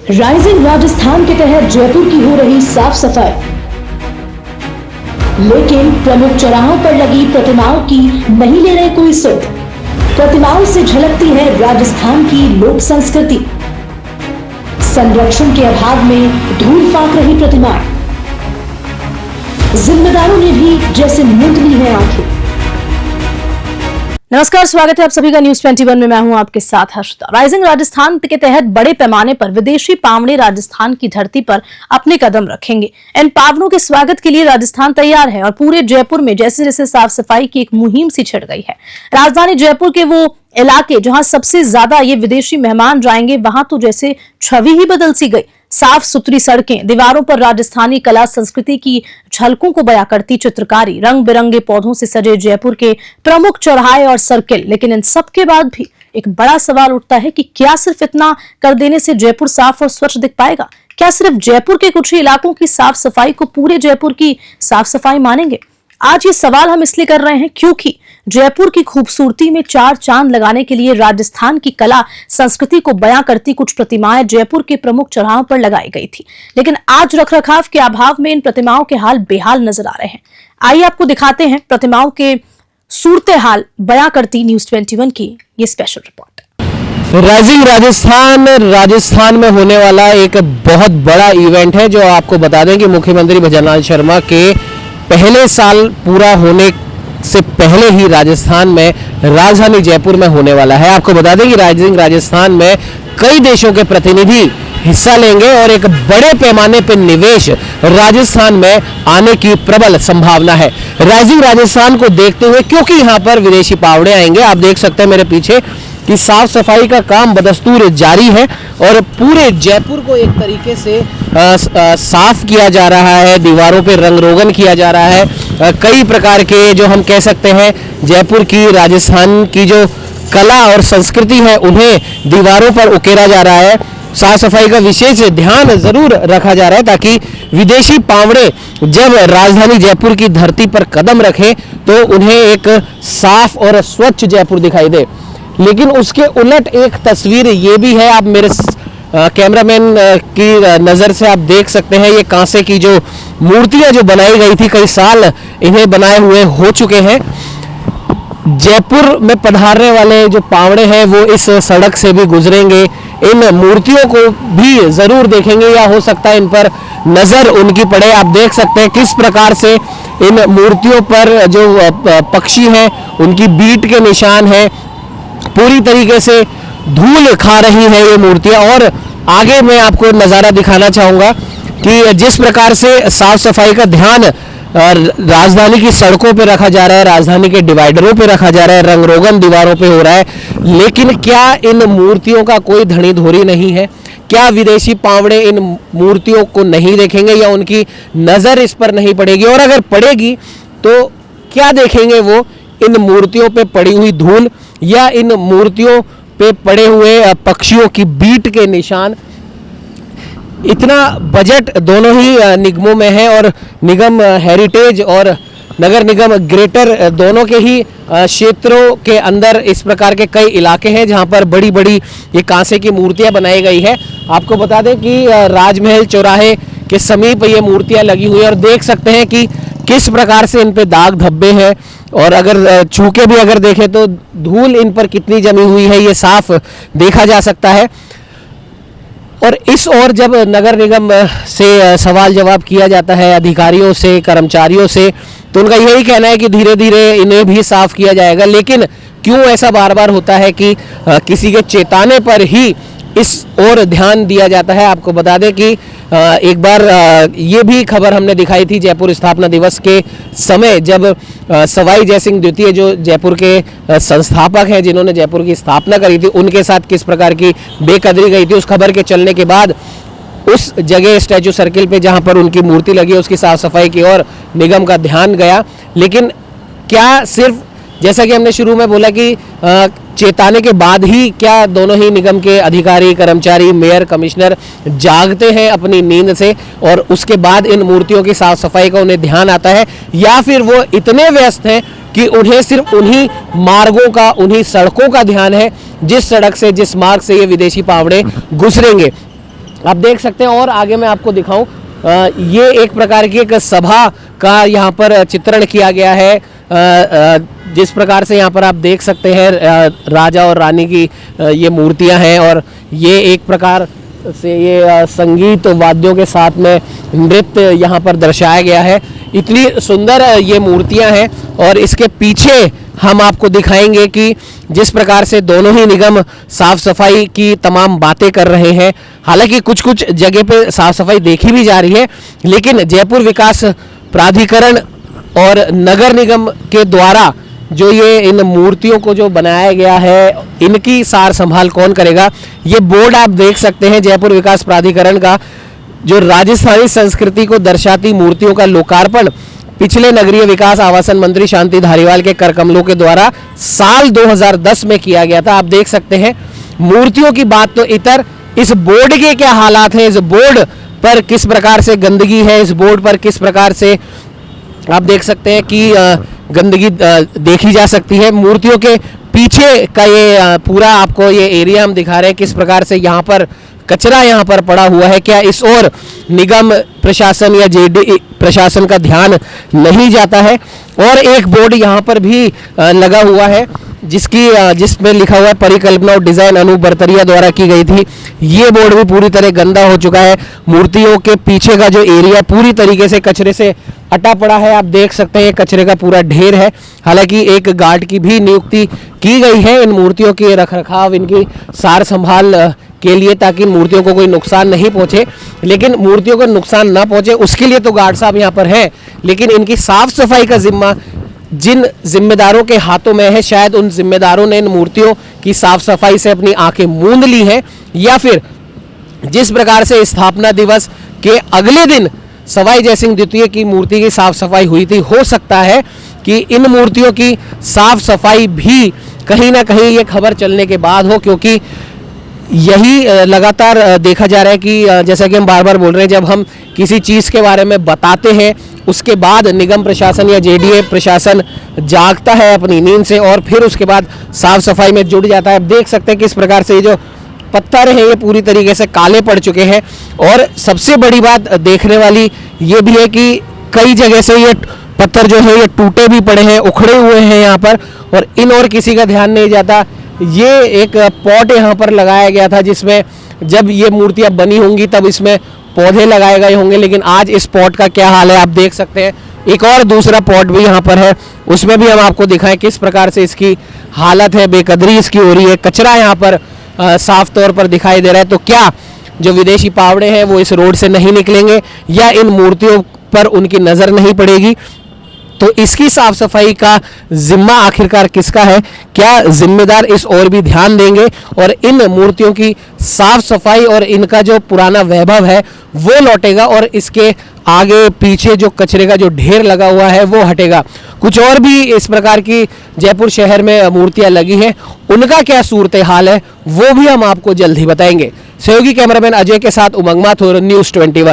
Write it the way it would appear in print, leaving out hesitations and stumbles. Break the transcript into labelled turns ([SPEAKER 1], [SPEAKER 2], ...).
[SPEAKER 1] Rising Rajasthan के तहत जयपुर की हो रही साफ सफाई, लेकिन प्रमुख चौराहों पर लगी प्रतिमाओं की नहीं ले रहे कोई सुध। प्रतिमाओं से झलकती है राजस्थान की लोक संस्कृति। संरक्षण के अभाव में धूल फाक रही प्रतिमाएं, जिम्मेदारों ने भी जैसे मूंद ली है आंखें।
[SPEAKER 2] नमस्कार, स्वागत है आप सभी का न्यूज 21 में। मैं हूं आपके साथ हर्षिता। राइजिंग राजस्थान के तहत बड़े पैमाने पर विदेशी पावड़े राजस्थान की धरती पर अपने कदम रखेंगे। इन पावड़ों के स्वागत के लिए राजस्थान तैयार है और पूरे जयपुर में जैसे जैसे साफ सफाई की एक मुहिम सी छिड़ गई है। राजधानी जयपुर के वो इलाके जहां सबसे ज्यादा ये विदेशी मेहमान जाएंगे, वहां तो जैसे छवि ही बदल सी गई। साफ सुथरी सड़कें, दीवारों पर राजस्थानी कला संस्कृति की झलकों को बयां करती चित्रकारी, रंग बिरंगे पौधों से सजे जयपुर के प्रमुख चौराहे और सर्किल। लेकिन इन सब के बाद भी एक बड़ा सवाल उठता है कि क्या सिर्फ इतना कर देने से जयपुर साफ और स्वच्छ दिख पाएगा? क्या सिर्फ जयपुर के कुछ ही इलाकों की साफ सफाई को पूरे जयपुर की साफ सफाई मानेंगे? आज ये सवाल हम इसलिए कर रहे हैं क्योंकि जयपुर की खूबसूरती में चार चांद लगाने के लिए राजस्थान की कला संस्कृति को बयां करती कुछ प्रतिमाएं जयपुर के प्रमुख चौराहों पर लगाई गई थी। लेकिन आज रखरखाव के अभाव में इन प्रतिमाओं के हाल बेहाल नजर आ रहे हैं। आइए आपको दिखाते हैं प्रतिमाओं के सूरते हाल बयां करती न्यूज 21 की ये स्पेशल रिपोर्ट।
[SPEAKER 3] राइजिंग राजस्थान में होने वाला एक बहुत बड़ा इवेंट है, जो आपको बता दें कि मुख्यमंत्री भजनलाल शर्मा के पहले साल पूरा होने से पहले ही राजस्थान में राजधानी जयपुर में होने वाला है। आपको बता दें कि राइजिंग राजस्थान में कई देशों के प्रतिनिधि हिस्सा लेंगे और एक बड़े पैमाने पर निवेश राजस्थान में आने की प्रबल संभावना है। राइजिंग राजस्थान को देखते हुए, क्योंकि यहाँ पर विदेशी पावड़े आएंगे, आप देख सकते हैं मेरे पीछे कि साफ सफाई का काम बदस्तूर जारी है और पूरे जयपुर को एक तरीके से साफ किया जा रहा है। दीवारों पे रंग रोगन किया जा रहा है। कई प्रकार के जो हम कह सकते हैं जयपुर की, राजस्थान की जो कला और संस्कृति है, उन्हें दीवारों पर उकेरा जा रहा है। साफ सफाई का विशेष ध्यान जरूर रखा जा रहा है ताकि विदेशी पावड़े जब राजधानी जयपुर की धरती पर कदम रखें तो उन्हें एक साफ और स्वच्छ जयपुर दिखाई दे। लेकिन उसके उलट एक तस्वीर ये भी है, आप मेरे कैमरामैन की नज़र से आप देख सकते हैं, ये कांसे की जो मूर्तियां जो बनाई गई थी, कई साल इन्हें बनाए हुए हो चुके हैं। जयपुर में पधारने वाले जो पावड़े हैं वो इस सड़क से भी गुजरेंगे, इन मूर्तियों को भी ज़रूर देखेंगे या हो सकता है इन पर नज़र उनकी पड़े। आप देख सकते हैं किस प्रकार से इन मूर्तियों पर जो पक्षी हैं उनकी बीट के निशान हैं। पूरी तरीके से धूल खा रही है ये मूर्तियां। और आगे मैं आपको नज़ारा दिखाना चाहूँगा कि जिस प्रकार से साफ सफाई का ध्यान राजधानी की सड़कों पे रखा जा रहा है, राजधानी के डिवाइडरों पे रखा जा रहा है, रंग रोगन दीवारों पे हो रहा है, लेकिन क्या इन मूर्तियों का कोई धनी धोरी नहीं है? क्या विदेशी पावड़े इन मूर्तियों को नहीं देखेंगे या उनकी नज़र इस पर नहीं पड़ेगी? और अगर पड़ेगी तो क्या देखेंगे वो? इन मूर्तियों पे पड़ी हुई धूल या इन मूर्तियों पे पड़े हुए पक्षियों की बीट के निशान? इतना बजट दोनों ही निगमों में है और निगम हेरिटेज और नगर निगम ग्रेटर दोनों के ही क्षेत्रों के अंदर इस प्रकार के कई इलाके हैं जहां पर बड़ी बड़ी ये कांसे की मूर्तियां बनाई गई है। आपको बता दें कि राजमहल चौराहे के समीप ये मूर्तियां लगी हुई है और देख सकते हैं कि किस प्रकार से इन पे दाग धब्बे हैं और अगर छू के भी अगर देखें तो धूल इन पर कितनी जमी हुई है ये साफ देखा जा सकता है। और इस ओर जब नगर निगम से सवाल जवाब किया जाता है अधिकारियों से, कर्मचारियों से, तो उनका यही कहना है कि धीरे धीरे इन्हें भी साफ किया जाएगा। लेकिन क्यों ऐसा बार बार होता है कि किसी के चेताने पर ही इस ओर ध्यान दिया जाता है? आपको बता दें कि एक बार ये भी खबर हमने दिखाई थी जयपुर स्थापना दिवस के समय, जब सवाई जयसिंह द्वितीय जो जयपुर के संस्थापक हैं, जिन्होंने जयपुर की स्थापना करी थी, उनके साथ किस प्रकार की बेकदरी गई थी। उस खबर के चलने के बाद उस जगह स्टैचू सर्किल पे जहां पर उनकी मूर्ति लगी है उसकी साफ सफाई की ओर निगम का ध्यान गया। लेकिन क्या सिर्फ, जैसा कि हमने शुरू में बोला कि चेताने के बाद ही क्या दोनों ही निगम के अधिकारी, कर्मचारी, मेयर, कमिश्नर जागते हैं अपनी नींद से और उसके बाद इन मूर्तियों की साफ सफाई का उन्हें ध्यान आता है, या फिर वो इतने व्यस्त हैं कि उन्हें सिर्फ उन्हीं मार्गों का, उन्हीं सड़कों का ध्यान है जिस सड़क से, जिस मार्ग से ये विदेशी पावड़े गुजरेंगे? आप देख सकते हैं। और आगे मैं आपको दिखाऊं, ये एक प्रकार की एक सभा का यहाँ पर चित्रण किया गया है। जिस प्रकार से यहाँ पर आप देख सकते हैं राजा और रानी की ये मूर्तियाँ हैं, और ये एक प्रकार से ये संगीत वाद्यों के साथ में नृत्य यहाँ पर दर्शाया गया है। इतनी सुंदर ये मूर्तियाँ हैं, और इसके पीछे हम आपको दिखाएंगे कि जिस प्रकार से दोनों ही निगम साफ सफाई की तमाम बातें कर रहे हैं। हालांकि कुछ कुछ जगह पे साफ सफाई देखी भी जा रही है, लेकिन जयपुर विकास प्राधिकरण और नगर निगम के द्वारा जो ये इन मूर्तियों को जो बनाया गया है, इनकी सार संभाल कौन करेगा। ये बोर्ड आप देख सकते हैं जयपुर विकास प्राधिकरण का, जो राजस्थानी संस्कृति को दर्शाती मूर्तियों का लोकार्पण पिछले नगरीय विकास आवासन मंत्री शांति धारीवाल के कर कमलों के द्वारा साल 2010 में किया गया था। आप देख सकते हैं मूर्तियों की बात तो इतर, इस बोर्ड के क्या हालात हैं, इस बोर्ड पर किस प्रकार से गंदगी है, इस बोर्ड पर किस प्रकार से आप देख सकते हैं कि गंदगी देखी जा सकती है। मूर्तियों के पीछे का ये पूरा आपको ये एरिया हम दिखा रहे हैं, किस प्रकार से यहाँ पर कचरा यहाँ पर पड़ा हुआ है। क्या इस ओर निगम प्रशासन या जेडी प्रशासन का ध्यान नहीं जाता है। और एक बोर्ड यहाँ पर भी लगा हुआ है जिसमें लिखा हुआ है परिकल्पना और डिजाइन अनूप बरतरिया द्वारा की गई थी। ये बोर्ड भी पूरी तरह गंदा हो चुका है। मूर्तियों के पीछे का जो एरिया पूरी तरीके से कचरे से अटा पड़ा है। आप देख सकते हैं ये कचरे का पूरा ढेर है। हालांकि एक गार्ड की भी नियुक्ति की गई है इन मूर्तियों के रखरखाव, इनकी सार संभाल के लिए, ताकि मूर्तियों को कोई नुकसान नहीं पहुंचे। लेकिन मूर्तियों को नुकसान ना पहुंचे उसके लिए तो गार्ड साहब यहाँ पर हैं, लेकिन इनकी साफ सफाई का जिम्मा जिन जिम्मेदारों के हाथों में है, शायद उन जिम्मेदारों ने इन मूर्तियों की साफ सफाई से अपनी आंखें मूंद ली हैं, या फिर जिस प्रकार से स्थापना दिवस के अगले दिन सवाई जयसिंह द्वितीय की मूर्ति की साफ सफाई हुई थी, हो सकता है कि इन मूर्तियों की साफ सफाई भी कहीं ना कहीं ये खबर चलने के बाद हो। क्योंकि यही लगातार देखा जा रहा है कि जैसा कि हम बार बार बोल रहे हैं, जब हम किसी चीज़ के बारे में बताते हैं उसके बाद निगम प्रशासन या जेडीए प्रशासन जागता है अपनी नींद से, और फिर उसके बाद साफ सफाई में जुट जाता है। आप देख सकते हैं किस प्रकार से ये जो पत्थर है ये पूरी तरीके से काले पड़ चुके हैं। और सबसे बड़ी बात देखने वाली ये भी है कि कई जगह से ये पत्थर जो है ये टूटे भी पड़े हैं, उखड़े हुए हैं यहाँ पर, और इन और किसी का ध्यान नहीं जाता। ये एक पॉट यहाँ पर लगाया गया था जिसमें जब ये मूर्तियाँ बनी होंगी तब इसमें पौधे लगाए गए होंगे, लेकिन आज इस पॉट का क्या हाल है आप देख सकते हैं। एक और दूसरा पॉट भी यहाँ पर है, उसमें भी हम आपको दिखाएं किस प्रकार से इसकी हालत है, बेकदरी इसकी हो रही है। कचरा यहाँ पर साफ तौर पर दिखाई दे रहा है। तो क्या जो विदेशी पावड़े हैं वो इस रोड से नहीं निकलेंगे, या इन मूर्तियों पर उनकी नज़र नहीं पड़ेगी? तो इसकी साफ सफाई का जिम्मा आखिरकार किसका है? क्या जिम्मेदार इस ओर भी ध्यान देंगे और इन मूर्तियों की साफ सफाई और इनका जो पुराना वैभव है वो लौटेगा, और इसके आगे पीछे जो कचरे का जो ढेर लगा हुआ है वो हटेगा? कुछ और भी इस प्रकार की जयपुर शहर में मूर्तियां लगी हैं, उनका क्या सूरत हाल है वो भी हम आपको जल्द ही बताएंगे। सहयोगी कैमरामैन अजय के साथ उमंग माथुर, न्यूज़ 21।